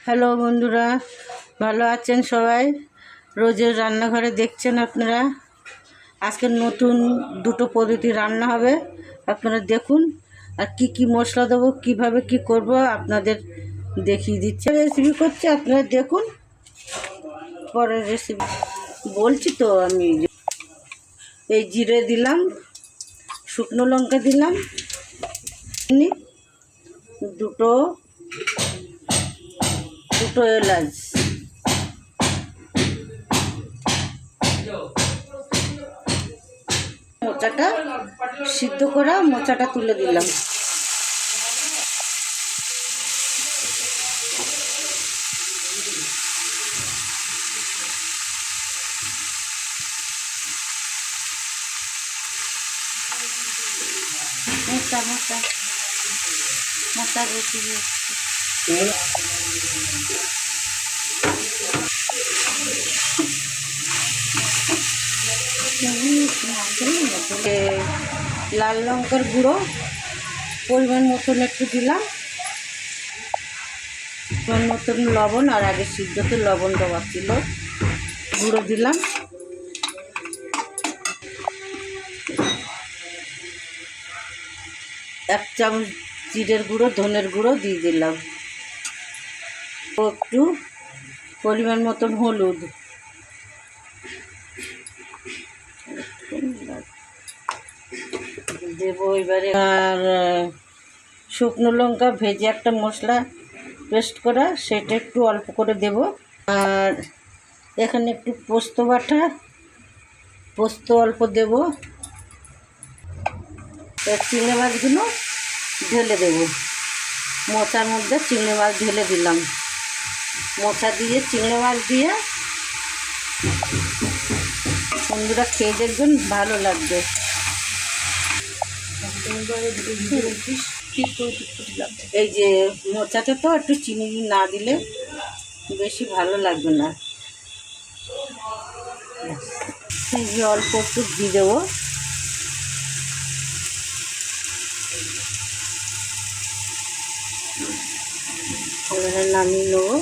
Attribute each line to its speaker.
Speaker 1: Hello বন্ধুরা, ভালো আছেন সবাই? রোজের রান্নাঘরে দেখছেন আপনারা। আজকে নতুন দুটো পদ্ধতি রান্না হবে, আপনারা দেখুন। আর কি কি মশলা দেবো, কিভাবে কি করব আপনাদের দেখিয়ে দিচ্ছে। রেসিপি করছি, আপনারা দেখুন। পরের রেসিপি বলছি তো আমি। এই জিরে দিলাম, শুকনো লঙ্কা দিলাম, দুটো দুটো এলাচ, মোচাটা সিদ্ধ করা মোচাটা তুলে দিলাম। মোচা মোচা মোচার রেসিপি লাল লঙ্কার গুঁড়ো পরিমাণ মতন একটু দিলাম, পরিমাণ মতন লবণ, আর আগে সিদ্ধতে লবণ দেওয়া ছিল, গুঁড়ো দিলাম। এক চামচ জিরের গুঁড়ো, ধনের গুঁড়ো দিয়ে দিলাম। একটু পরিমাণ মতন হলুদ, দেবো এবারে। আর শুকনো লঙ্কা ভেজে একটা মশলা পেস্ট করা, সেটা একটু অল্প করে দেব। আর এখানে একটু পোস্ত বাটা, পোস্ত অল্প দেব। চিংড়ি মাছগুলো ঢেলে দেব, মোচার মধ্যে চিংড়ি মাছ ঢেলে দিলাম। মোচা দিয়ে চিংড়ি মাছ দিয়ে বন্ধুরা খেয়ে দেখবেন, ভালো লাগবে। এই যে মোচাটা তো একটু চিনি না দিলে বেশি ভালো লাগবে না। এই যে অল্প একটু ঘি দেবো, নামিয়ে নেবো।